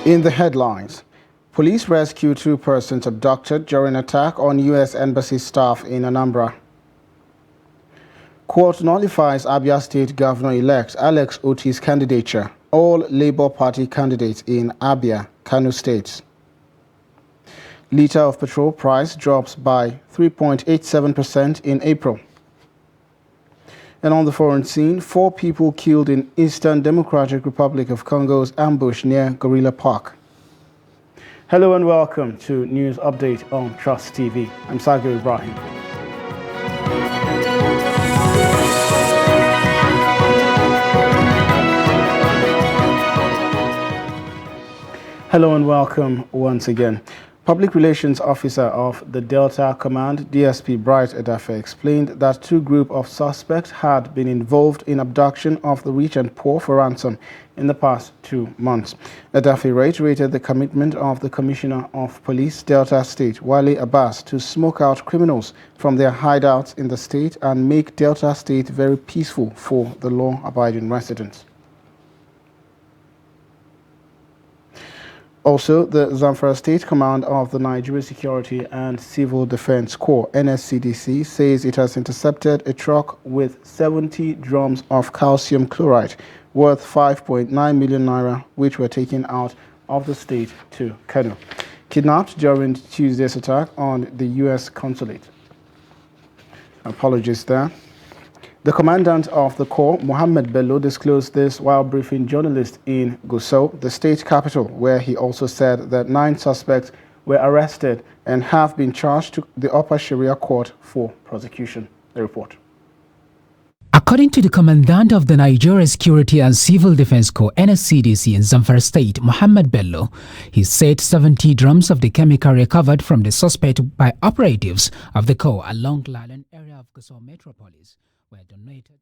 In the headlines, police rescue 2 persons abducted during attack on U.S. Embassy staff in Anambra. Court nullifies Abia State Governor-elect Alex Oti's candidature. All Labour Party candidates in Abia, Kano states. Litre of petrol price drops by 3.87% in April. And on the foreign scene, 4 people killed in Eastern Democratic Republic of Congo's ambush near Gorilla Park. Hello and welcome to News Update on Trust TV. I'm Sagir Ibrahim. Hello and welcome once again. Public Relations Officer of the Delta Command, DSP Bright Edafe, explained that 2 groups of suspects had been involved in abduction of the rich and poor for ransom in the past 2 months. Edafe reiterated the commitment of the Commissioner of Police, Delta State, Wale Abbas, to smoke out criminals from their hideouts in the state and make Delta State very peaceful for the law-abiding residents. Also, the Zamfara State Command of the Nigeria Security and Civil Defense Corps, NSCDC, says it has intercepted a truck with 70 drums of calcium chloride worth 5.9 million naira, which were taken out of the state to Kano, kidnapped during Tuesday's attack on the U.S. consulate. Apologies there. The commandant of the Corps, Mohammed Bello, disclosed this while briefing journalists in Gusau, the state capital, where he also said that 9 suspects were arrested and have been charged to the Upper Sharia Court for prosecution. The report. According to the commandant of the Nigeria Security and Civil Defense Corps, NSCDC, in Zamfara State, Mohammed Bello, he said 70 drums of the chemical recovered from the suspect by operatives of the Corps along the island area of Gusau Metropolis were donated.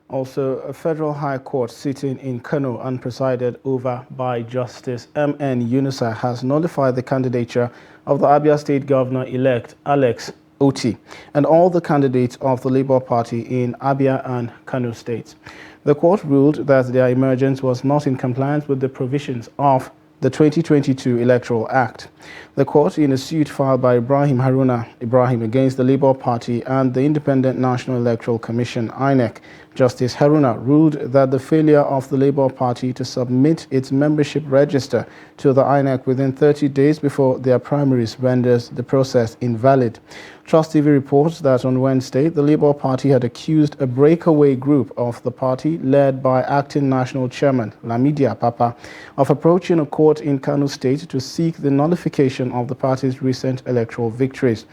Also, a federal high court sitting in Kano and presided over by Justice M.N. Yunusa has nullified the candidature of the Abia State Governor-elect Alex Oti and all the candidates of the Labour Party in Abia and Kano states. The court ruled that their emergence was not in compliance with the provisions of the 2022 Electoral Act. The court, in a suit filed by Haruna Ibrahim against the Labour Party and the Independent National Electoral Commission, INEC, Justice Haruna ruled that the failure of the Labour Party to submit its membership register to the INEC within 30 days before their primaries renders the process invalid. Trust TV reports that on Wednesday, the Labour Party had accused a breakaway group of the party, led by Acting National Chairman Lamidi Apapa, of approaching a court in Kano State to seek the nullification of the party's recent electoral victories.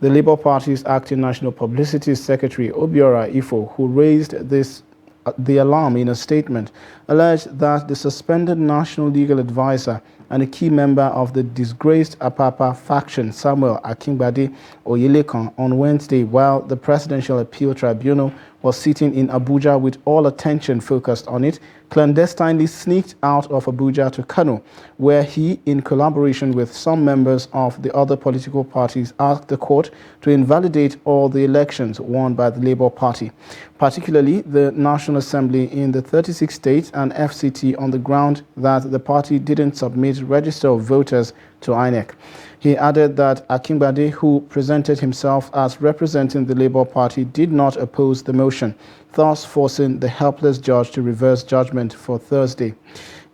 The Labour Party's Acting National Publicity Secretary, Obiora Ifo, who raised the alarm in a statement, alleged that the suspended National Legal Advisor and a key member of the disgraced Apapa faction, Samuel Akingbade Oyelekan, on Wednesday, while the Presidential Appeal Tribunal was sitting in Abuja with all attention focused on it, clandestinely sneaked out of Abuja to Kano, where he, in collaboration with some members of the other political parties, asked the court to invalidate all the elections won by the Labour Party, particularly the National Assembly in the 36 states and FCT, on the ground that the party didn't submit register of voters to INEC. He added that Akingbade, who presented himself as representing the Labour Party, did not oppose the motion, thus forcing the helpless judge to reverse judgment for Thursday.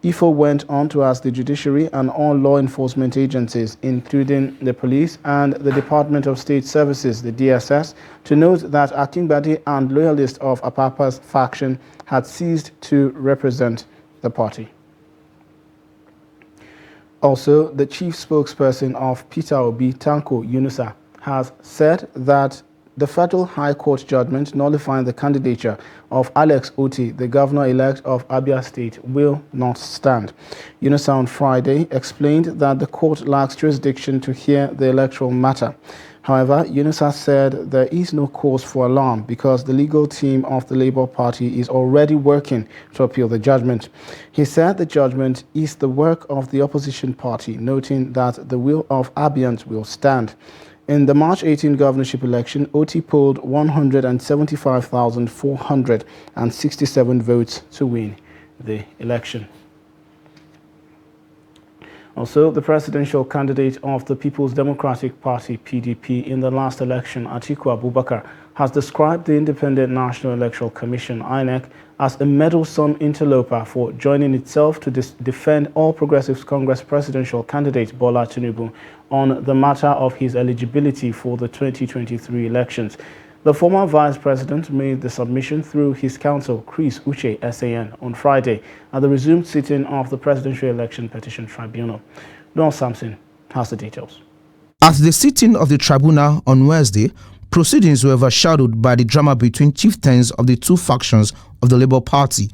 Ifo went on to ask the judiciary and all law enforcement agencies, including the police and the Department of State Services, the DSS, to note that Akingbade and loyalists of Apapa's faction had ceased to represent the party. Also, the chief spokesperson of Peter Obi, Tanko Yunusa, has said that the Federal High Court judgment nullifying the candidature of Alex Oti, the governor-elect of Abia State, will not stand. Yunusa on Friday explained that the court lacks jurisdiction to hear the electoral matter. However, Yunusa said there is no cause for alarm because the legal team of the Labour Party is already working to appeal the judgment. He said the judgment is the work of the opposition party, noting that the will of Abians will stand. In the March 18 governorship election, Oti polled 175,467 votes to win the election. Also, the presidential candidate of the People's Democratic Party, PDP, in the last election, Atiku Abubakar, has described the Independent National Electoral Commission, INEC, as a meddlesome interloper for joining itself to defend All Progressives Congress presidential candidate Bola Tinubu on the matter of his eligibility for the 2023 elections. The former vice president made the submission through his counsel, Chris Uche, SAN, on Friday at the resumed sitting of the Presidential Election Petition Tribunal. Don Sampson has the details. At the sitting of the tribunal on Wednesday, proceedings were overshadowed by the drama between chieftains of the two factions of the Labour Party.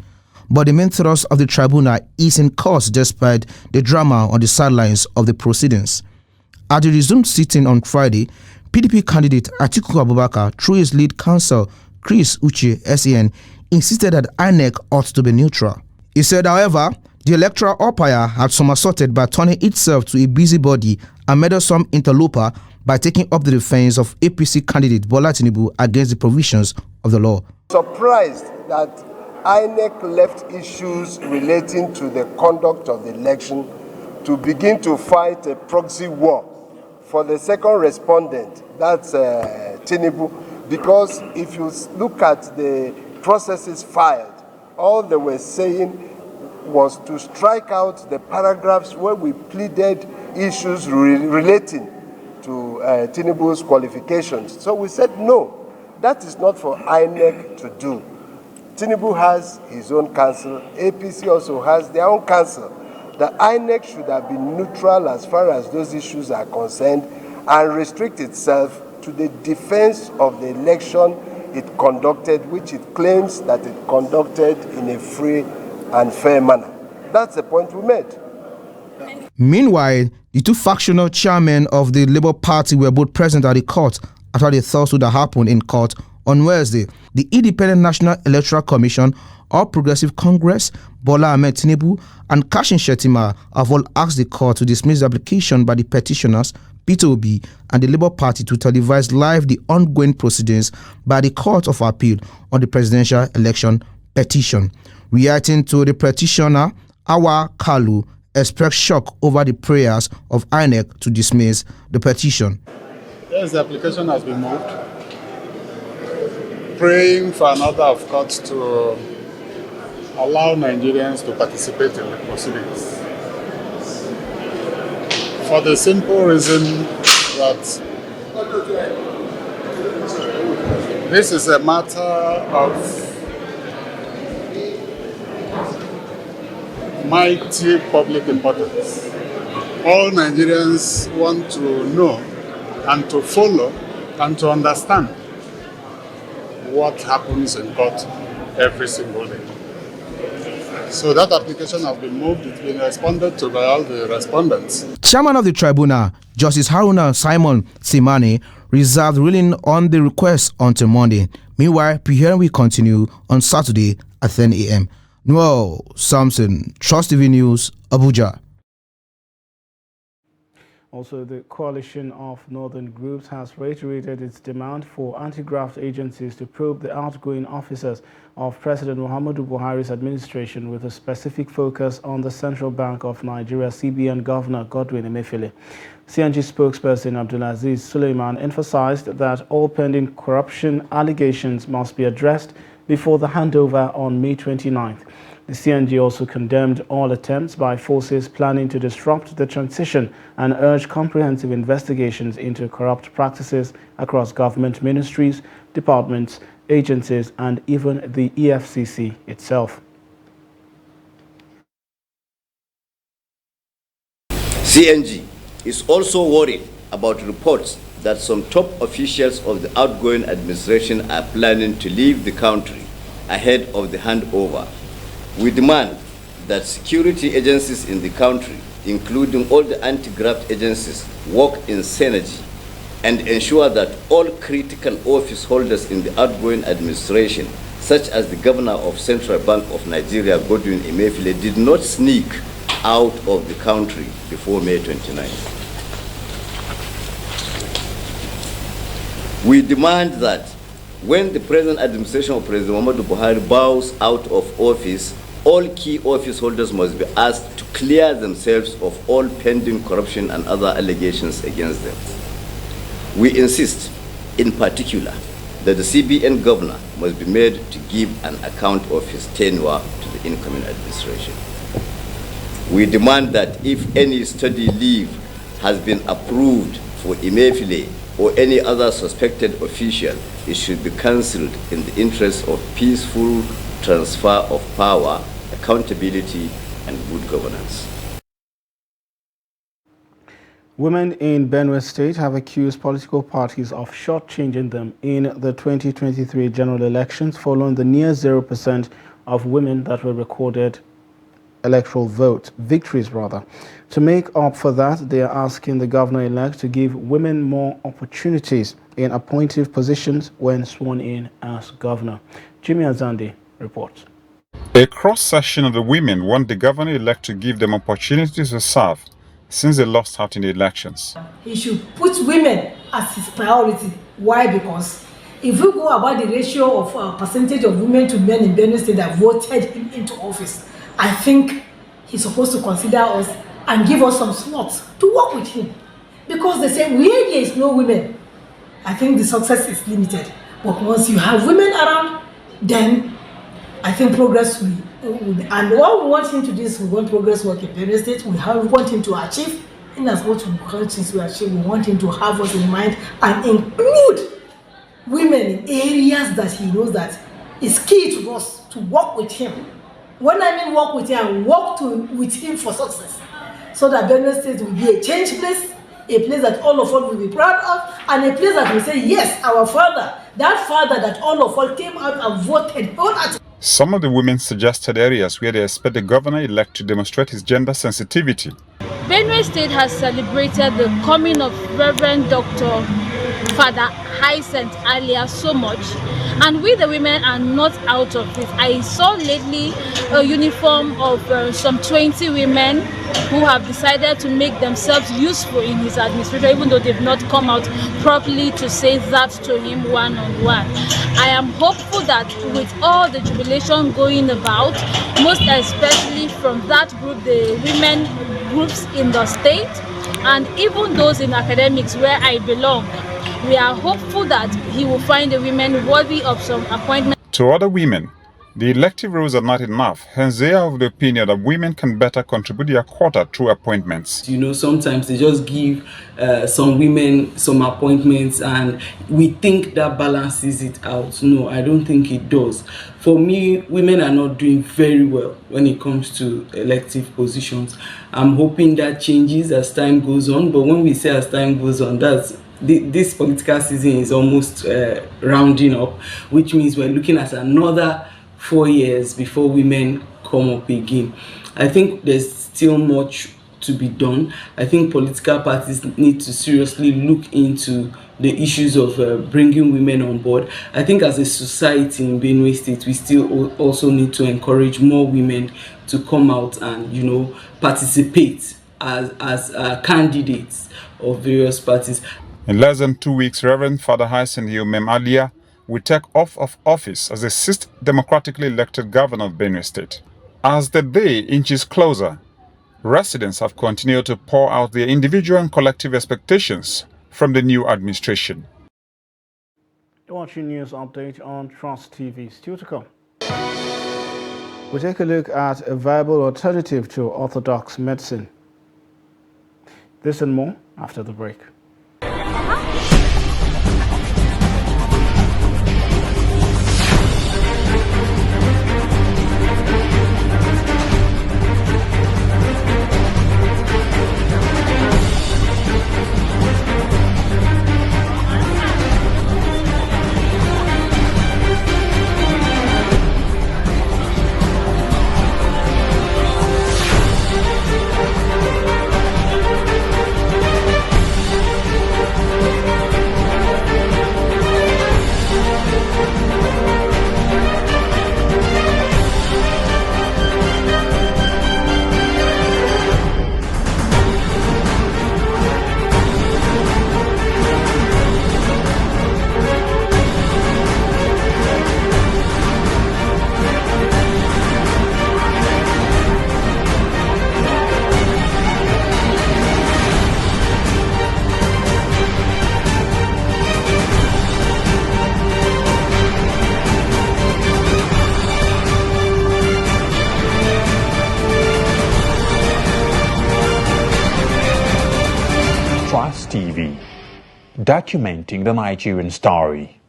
But the main thrust of the tribunal is in court despite the drama on the sidelines of the proceedings. At the resumed sitting on Friday, PDP candidate Atiku Abubakar, through his lead counsel Chris Uche, SAN, insisted that INEC ought to be neutral. He said, however, the electoral umpire had somersaulted by turning itself to a busybody and meddlesome interloper by taking up the defense of APC candidate Bola Tinubu against the provisions of the law. Surprised that INEC left issues relating to the conduct of the election to begin to fight a proxy war for the second respondent, that's Tinubu, because if you look at the processes filed, all they were saying was to strike out the paragraphs where we pleaded issues relating to Tinubu's qualifications. So we said, no, that is not for INEC to do. Tinubu has his own counsel, APC also has their own counsel. The INEC should have been neutral as far as those issues are concerned and restrict itself to the defense of the election it conducted, which it claims that it conducted in a free and fair manner. That's the point we made. Meanwhile, the two factional chairmen of the Labour Party were both present at the court after the thoughts that happened in court on Wednesday. The Independent National Electoral Commission, All Progressive Congress, Bola Ahmed Tinubu, and Kashim Shettima have all asked the court to dismiss the application by the petitioners, Peter Obi, and the Labour Party to televise live the ongoing proceedings by the Court of Appeal on the presidential election petition. Reacting to the petitioner, Awa Kalu expressed shock over the prayers of INEC to dismiss the petition. Yes, the application has been moved. Praying for an order of court to allow Nigerians to participate in the proceedings. For the simple reason that this is a matter of mighty public importance. All Nigerians want to know and to follow and to understand what happens in court every single day. So that application has been moved. It's been responded to by all the respondents. Chairman of the tribunal, Justice Haruna Simon Simani, reserved ruling on the request until Monday. Meanwhile, pre-hearing will continue on Saturday at 10 a.m. Noel Samson, Trust TV News, Abuja. Also, the coalition of northern groups has reiterated its demand for anti-graft agencies to probe the outgoing officers of President Muhammadu Buhari's administration with a specific focus on the Central Bank of Nigeria CBN Governor Godwin Emefiele. CNG spokesperson Abdulaziz Suleiman emphasized that all pending corruption allegations must be addressed before the handover on May 29th. The CNG also condemned all attempts by forces planning to disrupt the transition and urged comprehensive investigations into corrupt practices across government ministries, departments, agencies, and even the EFCC itself. CNG is also worried about reports that some top officials of the outgoing administration are planning to leave the country ahead of the handover. We demand that security agencies in the country, including all the anti-graft agencies, work in synergy and ensure that all critical office holders in the outgoing administration, such as the Governor of Central Bank of Nigeria, Godwin Emefiele, did not sneak out of the country before May 29th. We demand that when the present administration of President Muhammadu Buhari bows out of office, all key office holders must be asked to clear themselves of all pending corruption and other allegations against them. We insist, in particular, that the CBN governor must be made to give an account of his tenure to the incoming administration. We demand that if any study leave has been approved for Emefiele or any other suspected official, it should be cancelled in the interest of peaceful transfer of power, accountability, and good governance. Women in Benue State have accused political parties of shortchanging them in the 2023 general elections following the near 0% of women that were recorded victories. To make up for that, they are asking the governor-elect to give women more opportunities in appointive positions when sworn in as governor. Jimmy Azandi reports. A cross-section of the women want the governor-elect to give them opportunities to serve since they lost out in the elections. He should put women as his priority. Why? Because if we go about the ratio of percentage of women to men in Benue State that voted him into office, I think he's supposed to consider us and give us some slots to work with him. Because they say where there is no women, I think the success is limited. But once you have women around, then I think progress will and what we want him to do is we want progress work in Benue State. We want him to achieve, and that's what we want him to achieve. We want him to have us in mind and include women in areas that he knows that is key to us to work with him. When I mean work with him, work with him for success, so that Benue State will be a change place, a place that all of us will be proud of, and a place that will say, yes, our father, that father that all of us came out and voted for. Some of the women suggested areas where they expect the governor-elect to demonstrate his gender sensitivity. Benue State has celebrated the coming of Reverend Dr. Father Hyacinth Alia so much, and we the women are not out of it. I saw lately a uniform of some 20 women who have decided to make themselves useful in his administration, even though they've not come out properly to say that to him one-on-one. I am hopeful that with all the jubilation going about, most especially from that group, the women groups in the state, and even those in academics where I belong, we are hopeful that he will find the women worthy of some appointment. To other women, the elective rules are not enough, hence they are of the opinion that women can better contribute their quota through appointments. You know, sometimes they just give some women some appointments and we think that balances it out. No, I don't think it does. For me, women are not doing very well when it comes to elective positions. I'm hoping that changes as time goes on, but when we say as time goes on, that's this political season is almost rounding up, which means we're looking at another 4 years before women come up again. I think there's still much to be done. I think political parties need to seriously look into the issues of bringing women on board. I think as a society in Benue State, we still also need to encourage more women to come out and, you know, participate as candidates of various parties. In less than 2 weeks, Reverend Father Hyacinth Alia will take off of office as the 6th democratically elected governor of Benue State. As the day inches closer, residents have continued to pour out their individual and collective expectations from the new administration. You're watching news update on Trust TV. Still to come. We'll take a look at a viable alternative to orthodox medicine. This and more after the break. documenting the Nigerian story.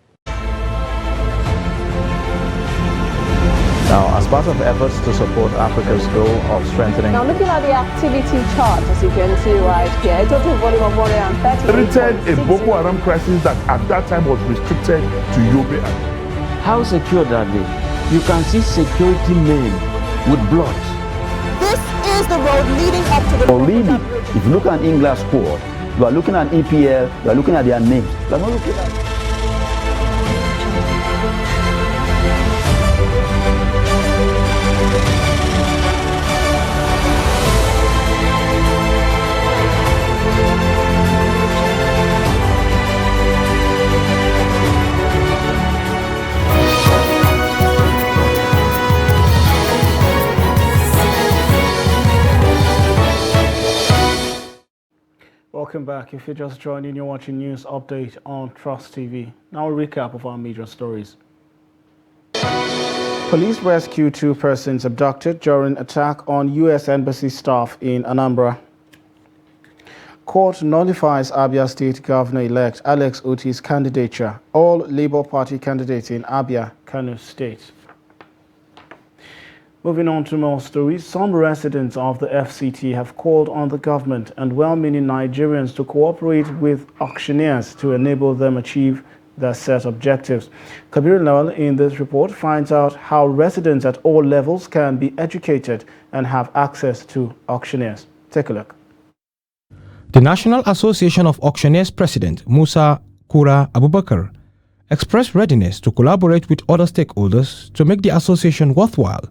Now, as part of efforts to support Africa's goal of strengthening... Now, looking at the activity chart, as you can see right here, a total volume of 130... Created a Boko Haram crisis that at that time was restricted to Yobe. How secured are they? You can see security men with blood. This is the road leading up to the... Already, if you look at English squad, you are looking at EPL, you are looking at their names. You are not looking at... Welcome back. If you're just joining, you're watching News Update on Trust TV. Now a recap of our major stories. Police rescue 2 persons abducted during attack on U.S. Embassy staff in Anambra. Court nullifies Abia State Governor-elect Alex Oti's candidature. All Labour Party candidates in Abia, Kano State. Moving on to more stories, some residents of the FCT have called on the government and well-meaning Nigerians to cooperate with auctioneers to enable them achieve their set objectives. Kabir Lawal in this report finds out how residents at all levels can be educated and have access to auctioneers. Take a look. The National Association of Auctioneers President Musa Kura Abubakar expressed readiness to collaborate with other stakeholders to make the association worthwhile,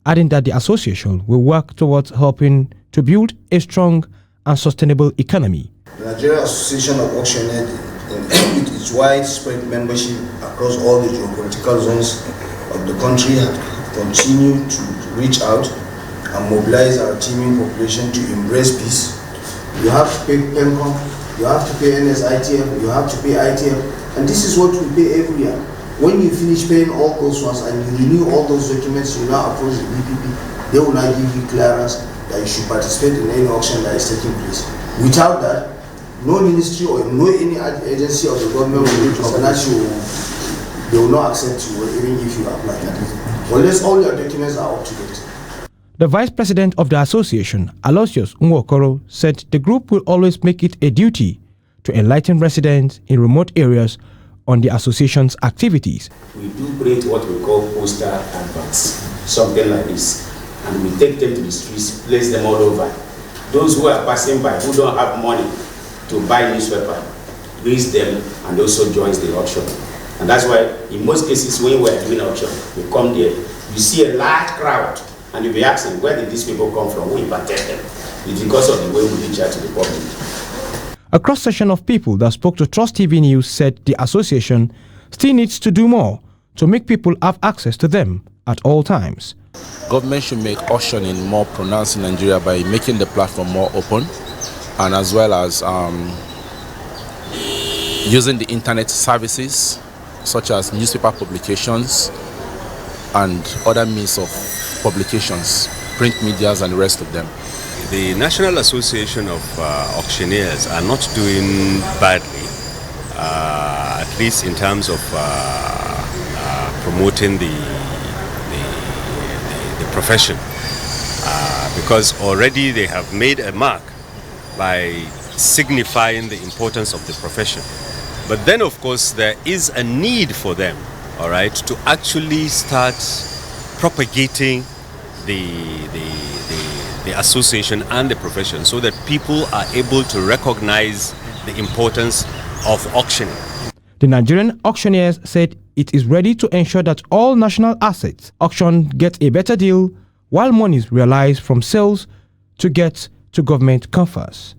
adding that the association will work towards helping to build a strong and sustainable economy. The Nigeria Association of Auctioneers, with its widespread membership across all the geopolitical zones of the country, have continued to reach out and mobilize our teeming population to embrace peace. You have to pay PEMCOM, you have to pay NSITF, you have to pay ITF, and this is what we pay every year. When you finish paying all those ones and you renew all those documents, you now approach the DPP, they will now give you clearance that you should participate in any auction that is taking place. Without that, no ministry or no any agency of the government will recognize you, they will not accept you even if you apply that. Unless all your documents are up to date. The vice president of the association, Aloysius Nwokoro, said the group will always make it a duty to enlighten residents in remote areas on the association's activities. We do create what we call poster adverts, something like this, and we take them to the streets, place them all over. Those who are passing by, who don't have money to buy newspaper, reads them and also joins the auction. And that's why in most cases when we're doing auction, we come there, you see a large crowd, and you'll be asking, where did these people come from? Who invited them? It's because of the way we reach out to the public. A cross-section of people that spoke to Trust TV News said the association still needs to do more to make people have access to them at all times. Government should make auctioning more pronounced in Nigeria by making the platform more open, and as well as using the internet services such as newspaper publications and other means of publications, print medias and the rest of them. The National Association of Auctioneers are not doing badly, at least in terms of promoting the profession, because already they have made a mark by signifying the importance of the profession. But then, of course, there is a need for them, all right, to actually start propagating the association and the profession so that people are able to recognize the importance of auctioning. The Nigerian auctioneers said it is ready to ensure that all national assets auctioned get a better deal while monies realized from sales to get to government coffers.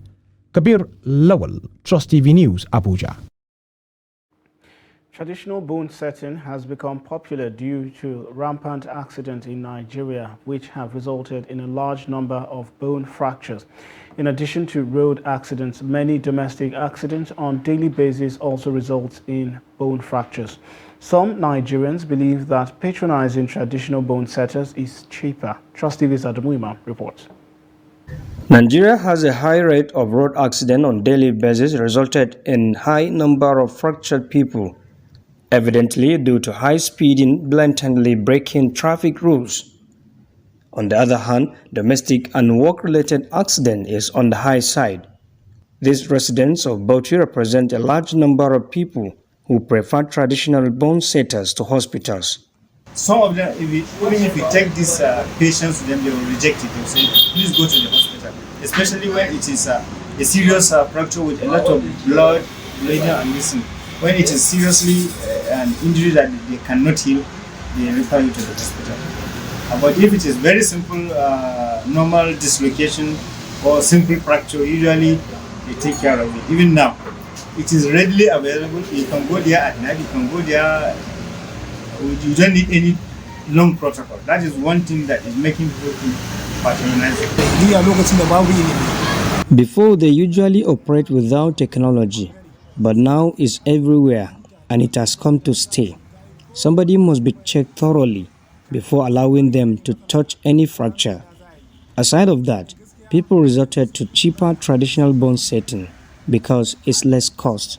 Kabir Lawal, Trust TV News, Abuja. Traditional bone setting has become popular due to rampant accidents in Nigeria, which have resulted in a large number of bone fractures. In addition to road accidents, many domestic accidents on a daily basis also result in bone fractures. Some Nigerians believe that patronizing traditional bone setters is cheaper. Trust TV's Adamuima reports. Nigeria has a high rate of road accident on daily basis, resulted in high number of fractured people, evidently due to high speeding, blatantly breaking traffic rules. On the other hand, domestic and work-related accident is on the high side. These residents of Bauchi represent a large number of people who prefer traditional bone setters to hospitals. Some of them, even if you take these patients to them, they will reject it. They will say, please go to the hospital. Especially when it is a serious fracture with a lot of blood, bleeding and missing. When it is seriously an injury that they cannot heal, they refer you to the hospital. But if it is very simple, normal dislocation or simple fracture, usually they take care of it. Even now, it is readily available. You can go there at night, you can go there. You don't need any long protocol. That is one thing that is making people patronize. Before, they usually operate without technology, but now it's everywhere and it has come to stay. Somebody must be checked thoroughly before allowing them to touch any fracture. Aside of that, people resorted to cheaper traditional bone setting because it's less cost.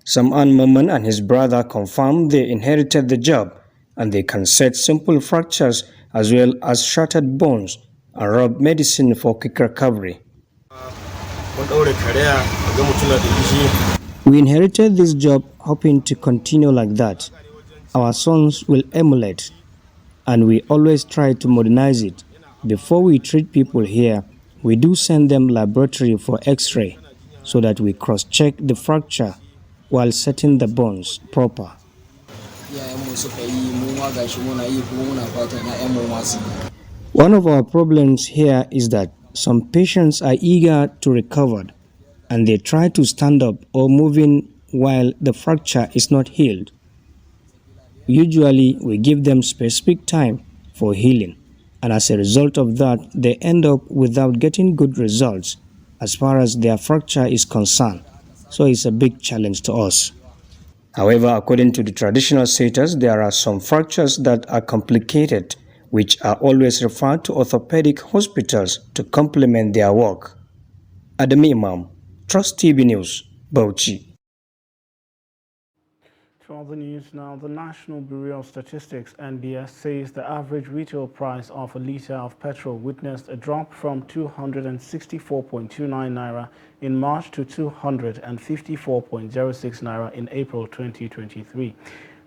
Sam'an Maman and his brother confirmed they inherited the job and they can set simple fractures as well as shattered bones and rub medicine for quick recovery. We inherited this job hoping to continue like that. Our sons will emulate, and we always try to modernize it. Before we treat people here, we do send them laboratory for x-ray so that we cross-check the fracture while setting the bones proper. One of our problems here is that some patients are eager to recover and they try to stand up or move in while the fracture is not healed. Usually, we give them specific time for healing, and as a result of that, they end up without getting good results as far as their fracture is concerned. So it's a big challenge to us. However, according to the traditional setters, there are some fractures that are complicated, which are always referred to orthopedic hospitals to complement their work. Adam Imam, Trust TV News, Bauchi. To other news now, the National Bureau of Statistics, NBS, says the average retail price of a litre of petrol witnessed a drop from 264.29 naira in March to 254.06 naira in April 2023.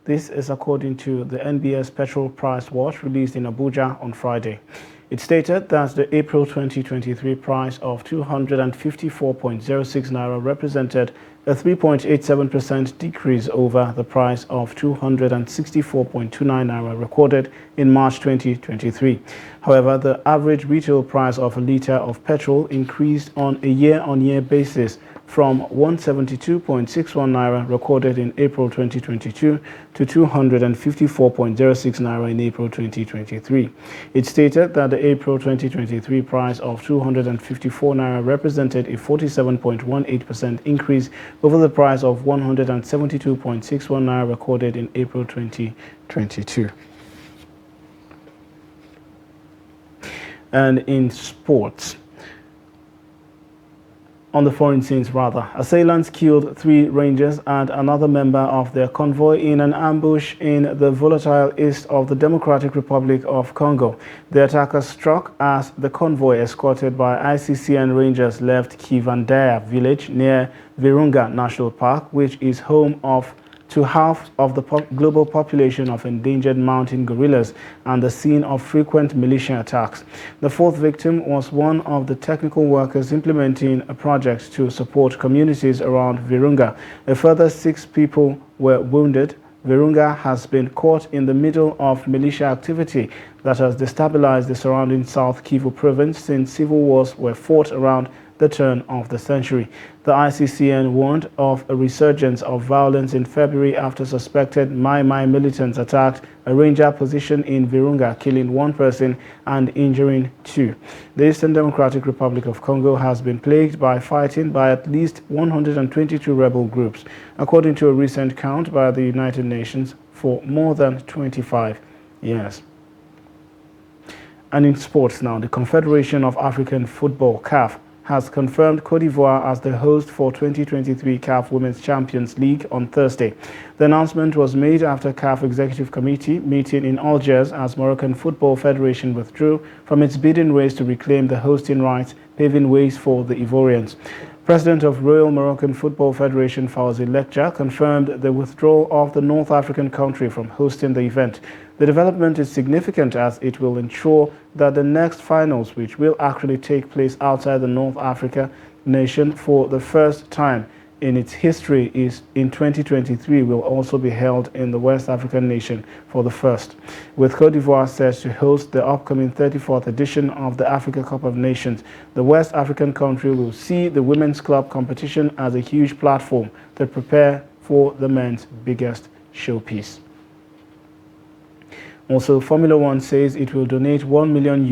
This is according to the NBS Petrol Price Watch released in Abuja on Friday. It stated that the April 2023 price of 254.06 naira represented a 3.87% decrease over the price of 264.29 naira recorded in March 2023. However, the average retail price of a litre of petrol increased on a year-on-year basis from 172.61 naira recorded in April 2022 to 254.06 naira in April 2023. It stated that the April 2023 price of 254 naira represented a 47.18% increase over the price of 172.61 naira recorded in April 2022. And in sports, on the foreign scenes rather, assailants killed 3 rangers and another member of their convoy in an ambush in the volatile east of the Democratic Republic of Congo. The attackers struck as the convoy, escorted by ICCN rangers, left Kivandaya village near Virunga National Park, which is home to half of the global population of endangered mountain gorillas and the scene of frequent militia attacks. The 4th victim was one of the technical workers implementing a project to support communities around Virunga. A further 6 people were wounded. Virunga has been caught in the middle of militia activity that has destabilized the surrounding South Kivu province since civil wars were fought around the turn of the century. The ICCN warned of a resurgence of violence in February after suspected Mai Mai militants attacked a ranger position in Virunga, killing 1 person and injuring 2. The Eastern Democratic Republic of Congo has been plagued by fighting by at least 122 rebel groups, according to a recent count by the United Nations, for more than 25 years. And in sports now, the Confederation of African Football, CAF, has confirmed Côte d'Ivoire as the host for 2023 CAF Women's Champions League on Thursday. The announcement was made after CAF Executive Committee meeting in Algiers as Moroccan Football Federation withdrew from its bidding race to reclaim the hosting rights, paving ways for the Ivorians. President of Royal Moroccan Football Federation, Fawzi Lekja, confirmed the withdrawal of the North African country from hosting the event. The development is significant as it will ensure that the next finals, which will actually take place outside the North Africa nation for the first time in its history is in 2023, will also be held in the West African nation for the first. With Côte d'Ivoire set to host the upcoming 34th edition of the Africa Cup of Nations, the West African country will see the women's club competition as a huge platform to prepare for the men's biggest showpiece. Also, Formula One says it will donate €1 million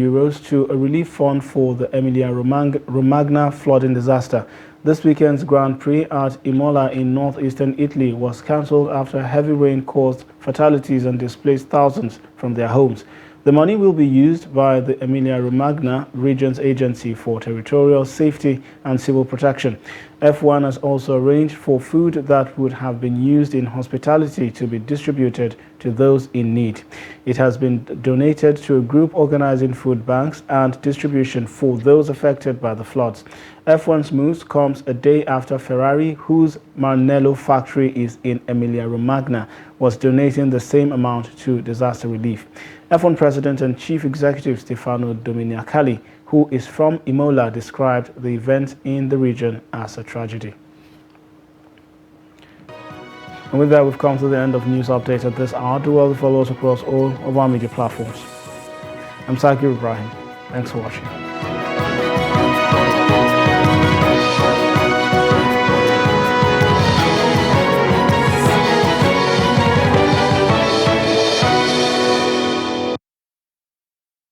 to a relief fund for the Emilia-Romagna flooding disaster. This weekend's Grand Prix at Imola in northeastern Italy was cancelled after heavy rain caused fatalities and displaced thousands from their homes. The money will be used by the Emilia-Romagna Region's Agency for Territorial Safety and Civil Protection. F1 has also arranged for food that would have been used in hospitality to be distributed to those in need. It has been donated to a group organizing food banks and distribution for those affected by the floods. F1's move comes a day after Ferrari, whose Maranello factory is in Emilia-Romagna, was donating the same amount to disaster relief. F1 President and Chief Executive Stefano Domenicali, who is from Imola, described the event in the region as a tragedy. And with that, we've come to the end of News Update at this hour. Do well to follow us across all of our media platforms. I'm Sakir Ibrahim. Thanks for watching.